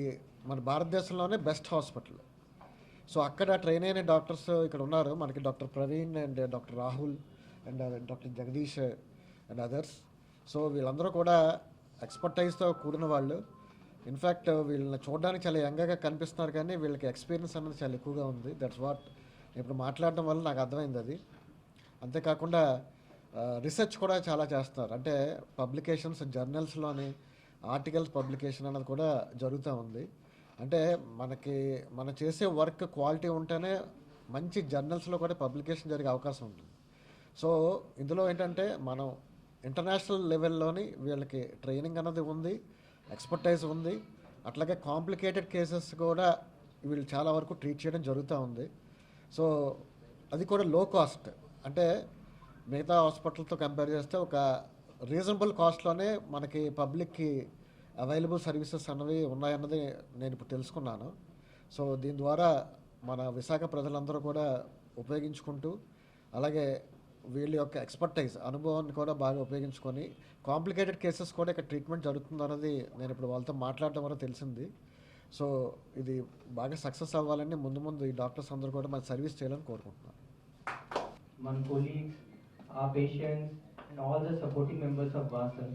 [SPEAKER 12] మన భారతదేశంలోనే బెస్ట్ హాస్పిటల్. సో అక్కడ ట్రైన్ అయిన డాక్టర్స్ ఇక్కడ ఉన్నారు. మనకి doctor Praveen and doctor Rahul and doctor Jagadish and others. So వీళ్ళందరూ కూడా ఎక్స్పర్టైజ్తో కూడిన వాళ్ళు. ఇన్ఫ్యాక్ట్ వీళ్ళని చూడడానికి చాలా యంగ్గా కనిపిస్తున్నారు, కానీ వీళ్ళకి ఎక్స్పీరియన్స్ అనేది చాలా ఎక్కువగా ఉంది. దట్స్ వాట్ ఇప్పుడు మాట్లాడడం వల్ల నాకు అర్థమైంది అది. అంతేకాకుండా రీసెర్చ్ కూడా చాలా చేస్తున్నారు. అంటే పబ్లికేషన్స్ జర్నల్స్లోని ఆర్టికల్స్ పబ్లికేషన్ అనేది కూడా జరుగుతూ ఉంది. అంటే మనం చేసే వర్క్ క్వాలిటీ ఉంటేనే మంచి జర్నల్స్లో కూడా పబ్లికేషన్ జరిగే అవకాశం ఉంటుంది. సో ఇందులో ఏంటంటే మనం ఇంటర్నేషనల్ లెవెల్లోని వీళ్ళకి ట్రైనింగ్ అన్నది ఉంది, ఎక్స్పర్టైజ్ ఉంది. అట్లాగే కాంప్లికేటెడ్ కేసెస్ కూడా వీళ్ళు చాలా వరకు ట్రీట్ చేయడం జరుగుతూ ఉంది. సో అది కూడా లో కాస్ట్, అంటే మిగతా హాస్పిటల్తో కంపేర్ చేస్తే ఒక రీజనబుల్ కాస్ట్లోనే మనకి పబ్లిక్కి అవైలబుల్ సర్వీసెస్ అన్నవి ఉన్నాయన్నది నేను ఇప్పుడు తెలుసుకున్నాను. సో దీని ద్వారా మన విశాఖ ప్రజలందరూ కూడా ఉపయోగించుకుంటూ, అలాగే వీళ్ళ యొక్క ఎక్స్పర్టైజ్ అనుభవాన్ని కూడా బాగా ఉపయోగించుకొని కాంప్లికేటెడ్ కేసెస్ కూడా ఇక్కడ ట్రీట్మెంట్ జరుగుతుంది అన్నది నేను ఇప్పుడు వాళ్ళతో మాట్లాడటం వల్ల తెలిసింది. సో ఇది బాగా సక్సెస్ అవ్వాలని ముందు ఈ డాక్టర్స్ అందరూ కూడా మన సర్వీస్ చేయాలని కోరుకుంటున్నాను.
[SPEAKER 13] మన colleagues, our patients and all the supporting members of Vasan.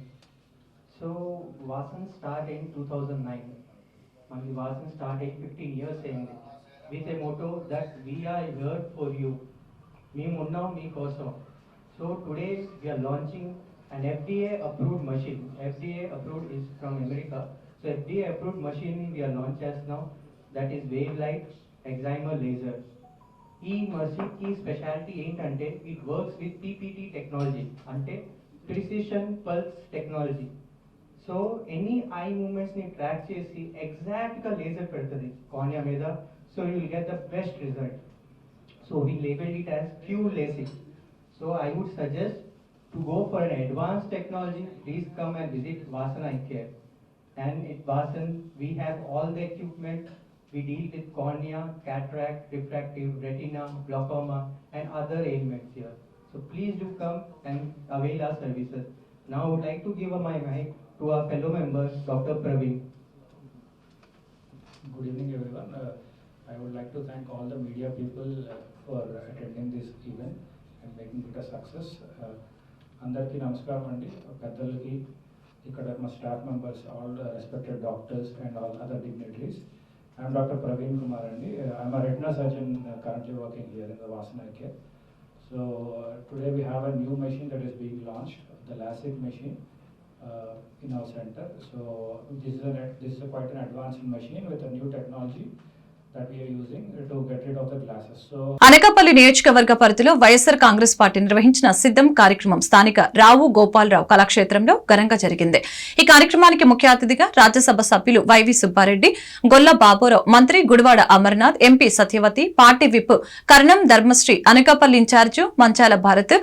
[SPEAKER 13] So Vasan started in 2009. Manki Vasan started 15 years ago with a motto that we are here for you. మేము ఉన్నాం మీకోసం. So today we are launching an FDA approved machine. FDA approved is from America. So FDA approved machine we are launch as now, that is wave light excimer laser. ఈ machine కి speciality ఏంటంటే it works with PPT technology, అంటే precision pulse technology. So any eye movements ని track చేసి exact గా laser పెడుతుంది cornea మీద. So you will get the best result. So we labelled it as Q LASIK. So I would suggest to go for an advance technology. Please come and visit Vasan eye care. And at Vasan we have all the equipment. We deal with cornea, cataract, refractive, retina, glaucoma and other ailments here. So please do come and avail our services. Now I would like to give my mic to our fellow member, Dr. Praveen.
[SPEAKER 14] Good evening everyone. I would like to thank all the media people for attending this event and making it a success. Andarki namaskaram andi, peddalaki, ikkada ma staff members, all respected doctors and all other dignitaries. I am Dr. Praveen Kumar andi. I am a retina surgeon currently working here in the Vasan Eye Care. So today we have a new machine that is being launched, the LASIK machine in our center. So this is quite an advanced machine with a new technology that we are using to get rid of the glasses. So
[SPEAKER 1] Anakapalli నియోజకవర్గ పరిధిలో YSR Congress party నిర్వహించిన సిద్ధం కార్యక్రమం స్థానిక రావు గోపాలరావు కళాక్షేత్రంలో ఘనంగా జరిగింది. ఈ కార్యక్రమానికి ముఖ్య అతిథిగా రాజ్యసభ సభ్యులు వైవి సుబ్బారెడ్డి, గొల్ల బాబురావు, మంత్రి Gudivada Amarnath, MP Satyavathi, party whip Karanam Dharmasri, Anakapalli incharge Manchala Bharat,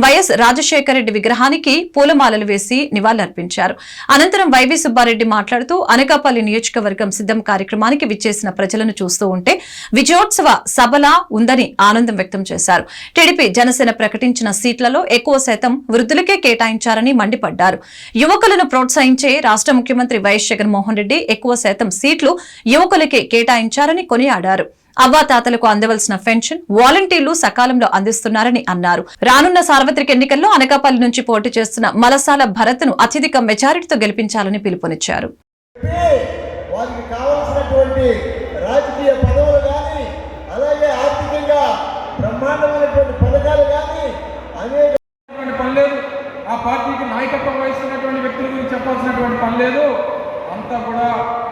[SPEAKER 1] YS Rajasekhara Reddy విగ్రహానికి పూలమాలలు వేసి నివాళులర్పించారు. అనంతరం వైవి సుబ్బారెడ్డి మాట్లాడుతూ అనకాపల్లి నియోజకవర్గం సిద్ధం కార్యక్రమానికి విచ్చేసిన ప్రజలను చూస్తూ ఉంటే విజయోత్సవ సభలా ఉందని ఆనందం వ్యక్తం చేశారు. టీడీపీ జనసేన ప్రకటించిన సీట్లలో ఎక్కువ శాతం వృద్ధులకే కేటాయించారని మండిపడ్డారు. యువకులను ప్రోత్సహించే రాష్ట్ర ముఖ్యమంత్రి వైఎస్ జగన్మోహన్ రెడ్డి ఎక్కువ శాతం సీట్లు యువకులకే కేటాయించారని కొనియాడారు. అవ్వాతాతలకు అందవలసిన పెన్షన్ వాలంటీర్లు సకాలంలో అందిస్తున్నారని అన్నారు. రానున్న సార్వత్రిక ఎన్నికల్లో అనకాపల్లి నుంచి పోటీ చేస్తున్న మలసాల భరత్ ను అత్యధిక మెజారిటీతో గెలిపించాలని పిలుపునిచ్చారు.
[SPEAKER 15] వారికి కావలసినటువంటి రాజకీయ పదవులు కానీ, అలాగే ఆర్థికంగా బ్రహ్మాండమైనటువంటి పథకాలు కానీ అనేక
[SPEAKER 8] పని లేదు. ఆ పార్టీకి నాయకత్వం వహిస్తున్నటువంటి వ్యక్తుల గురించి చెప్పాల్సినటువంటి పని లేదు. అంతా కూడా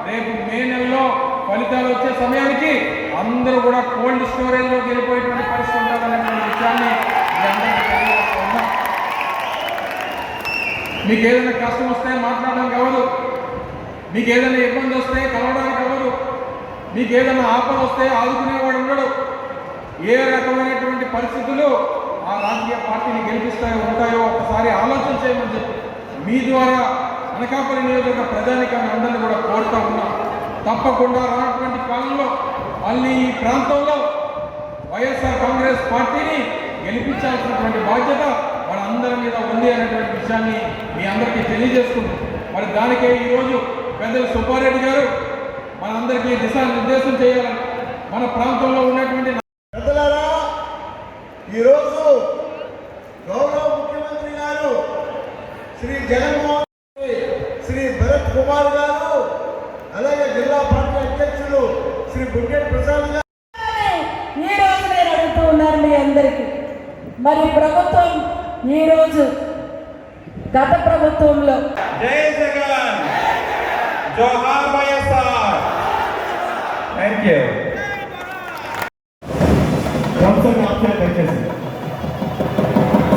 [SPEAKER 8] రేపు మే నెలలో ఫలితాలు వచ్చే సమయానికి అందరూ కూడా కోల్డ్ స్టోరేజ్లో వెళ్ళిపోయేటువంటి పరిస్థితి ఉంటుందనేటువంటి విషయాన్ని మీ అందరికీ తెలియజేస్తున్నా. మీకు ఏదైనా కష్టం వస్తే మాట్లాడడానికి అవ్వదు, మీకు ఏదైనా ఇబ్బంది వస్తే కలవడానికి అవ్వదు, మీకు ఏదైనా ఆపద వస్తే ఆదుకునేవాడు ఉండడు. ఏ రకమైనటువంటి పరిస్థితులు ఆ రాజకీయ పార్టీని గెలిపిస్తాయో ఉంటాయో ఒకసారి ఆలోచన చేయమని చెప్పి మీ ద్వారా అనకాపల్లి నియోజకవర్గ ప్రజానికాన్ని అందరినీ కూడా కోరుతా ఉన్నా. తప్పకుండా రానటువంటి కాలంలో మళ్ళీ ఈ ప్రాంతంలో వైఎస్ఆర్ కాంగ్రెస్ పార్టీని గెలిపించాల్సినటువంటి బాధ్యత మనందరి మీద ఉంది అనేటువంటి విషయాన్ని మీ అందరికీ తెలియజేసుకుంటాం. మరి దానికే ఈరోజు పెద్దలు సుబ్బారెడ్డి గారు మనందరికీ దిశానిర్దేశం చేయాలని మన ప్రాంతంలో ఉన్నటువంటి
[SPEAKER 15] పెద్దలారా, ఈరోజు గౌరవ ముఖ్యమంత్రి గారు శ్రీ జగన్మోహన్ శ్రీ భరత్ కుమార్ గారు, అలాగే జిల్లా పార్టీ అధ్యక్షులు శ్రీ బుగ్గేటి ప్రసాద్ గారు
[SPEAKER 16] ఈ రోజు నేను అడుగుతూ ఉన్నాను మీ అందరికీ. మరి ప్రభుత్వం ఈ రోజు గత ప్రభుత్వంలో
[SPEAKER 6] జై జగన్, జోహార్ వైఎస్ఆర్. Thank you.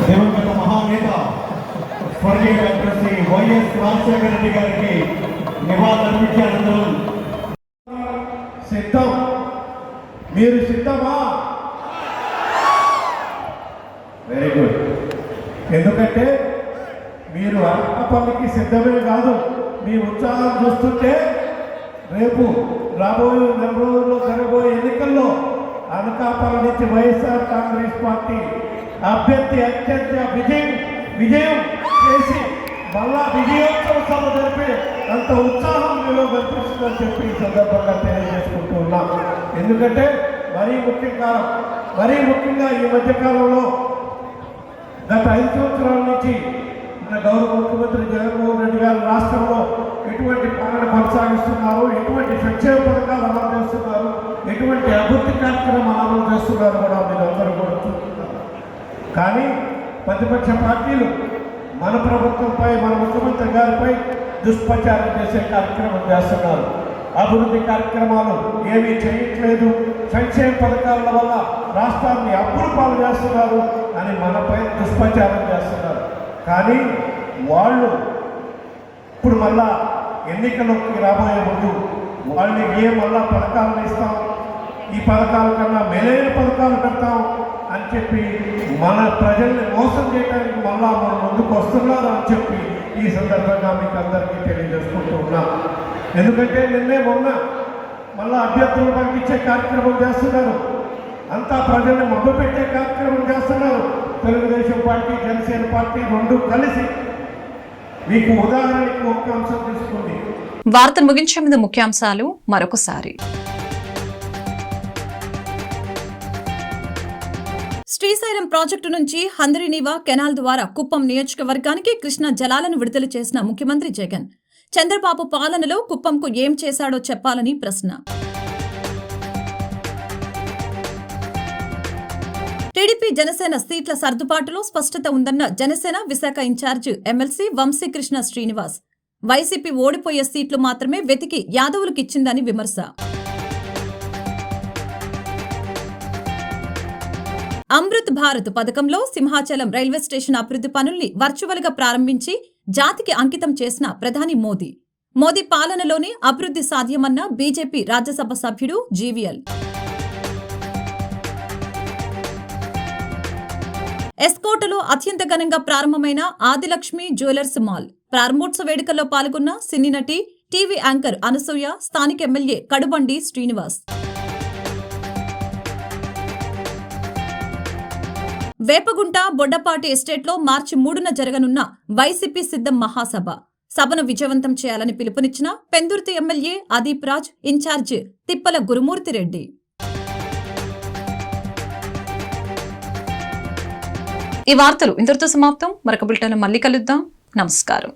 [SPEAKER 15] దివంగత మహానేత స్వర్గీయ డాక్టర్ శ్రీ వైఎస్ రాజశేఖర రెడ్డి గారికి నివాళులర్పించే అనంతరం సిద్ధం. మీరు సిద్ధమా? Very good. ఎందుకంటే మీరు అనకాపల్లికి సిద్ధమే కాదు, మీ ఉత్సాహం చూస్తుంటే రేపు రాబోయే నెల రోజుల్లో జరగబోయే ఎన్నికల్లో అనకాపల్లి నుంచి వైఎస్ఆర్ కాంగ్రెస్ పార్టీ అభ్యర్థి అత్యంత విజయం చేసి మళ్ళా విజయోత్సవ సభ జరిపి అంత ఉత్సాహం మీలో కనిపిస్తుందని చెప్పి ఈ సందర్భంగా తెలియజేసుకుంటూ ఉన్నాం. ఎందుకంటే మరీ ముఖ్యంగా ఈ మధ్యకాలంలో గత 5 సంవత్సరాల నుంచి మన గౌరవ ముఖ్యమంత్రి జగన్మోహన్ రెడ్డి గారు రాష్ట్రంలో ఎటువంటి పాలన కొనసాగిస్తున్నారు, ఎటువంటి సంక్షేమ పథకాలు అమలు చేస్తున్నారు, ఎటువంటి అభివృద్ధి కార్యక్రమాలు అమలు చేస్తున్నారు కూడా మీరు అందరూ కూడా చూస్తున్నారు. కానీ ప్రతిపక్ష పార్టీలు మన ప్రభుత్వంపై, మన ముఖ్యమంత్రి గారిపై దుష్ప్రచారం చేసే కార్యక్రమం చేస్తున్నారు. అభివృద్ధి కార్యక్రమాలు ఏమీ చేయట్లేదు, సంక్షేమ పథకాల వల్ల రాష్ట్రాన్ని అప్పులు పాలు చేస్తున్నారు అని మనపై దుష్ప్రచారం చేస్తున్నారు. కానీ వాళ్ళు ఇప్పుడు మళ్ళా ఎన్నికల్లోకి రాబోయే ముందు వాళ్ళకి మళ్ళా పథకాలను ఇస్తాం, ఈ పథకాల కన్నా మెలైన పథకాలు పెడతాం అని చెప్పి మన ప్రజల్ని మోసం చేయడానికి మళ్ళా మన ముందుకు వస్తున్నారు అని చెప్పి ఈ సందర్భంగా మీకు అందరికీ తెలియజేసుకుంటూ ఉన్నాం. ఎందుకంటే నిన్నే మొన్న మళ్ళా అభ్యర్థులు పంపించే కార్యక్రమం చేస్తున్నారు, అంతా ప్రజల్ని మభ్యపెట్టే కార్యక్రమం చేస్తున్నారు. తెలుగుదేశం పార్టీ, జనసేన పార్టీ రెండు కలిసి. మీకు ఉదాహరణకు ఒక అంశం తీసుకోండి.
[SPEAKER 1] వార్తను ముగించే ముందు ముఖ్యాంశాలు మరొకసారి.
[SPEAKER 2] శ్రీశైలం ప్రాజెక్టు నుంచి హంద్రీనీవా కెనాల్ ద్వారా కుప్పం నియోజకవర్గానికి కృష్ణా జలాలను విడుదల చేసిన ముఖ్యమంత్రి జగన్. చంద్రబాబు పాలనలో కుప్పంకు ఏం చేశాడో చెప్పాలని ప్రశ్న. టీడీపీ జనసేన సీట్ల సర్దుబాటులో స్పష్టత ఉందన్న Janasena Visakha incharge MLC Vamsikrishna Srinivas. YCP ఓడిపోయే సీట్లు మాత్రమే వెతికి యాదవులకిచ్చిందని విమర్శ. అమృత్ భారత్ పథకంలో సింహాచలం రైల్వే స్టేషన్ అభివృద్ధి పనుల్ని వర్చువల్ గా ప్రారంభించి జాతికి అంకితం చేసిన ప్రధాని మోదీ. మోదీ పాలనలోనే అభివృద్ధి సాధ్యమన్న బీజేపీ రాజ్యసభ సభ్యుడు జీవీఎల్. ఎస్కోటలో అత్యంత ఘనంగా ప్రారంభమైన ఆదిలక్ష్మి జ్యువెలర్స్ మాల్. ప్రారంభోత్సవ వేడుకల్లో పాల్గొన్న సినీ నటి, టీవీ యాంకర్ అనసూయ, స్థానిక ఎమ్మెల్యే కడుబండి శ్రీనివాస్. వేపగుంట బొడ్డపాటి ఎస్టేట్లో మార్చి 3న జరగనున్న వైసీపీ సిద్ధం మహాసభ సభను విజయవంతం చేయాలని పిలుపునిచ్చిన పెందుర్తి ఎమ్మెల్యే అదీప్ రాజ్, ఇన్ఛార్జ్ తిప్పల గురుమూర్తిరెడ్డి.
[SPEAKER 1] ఈ వార్తలు ఇంతటితో సమాప్తం. మరొక బులెటిన్లో మళ్ళీ కలుద్దాం. నమస్కారం.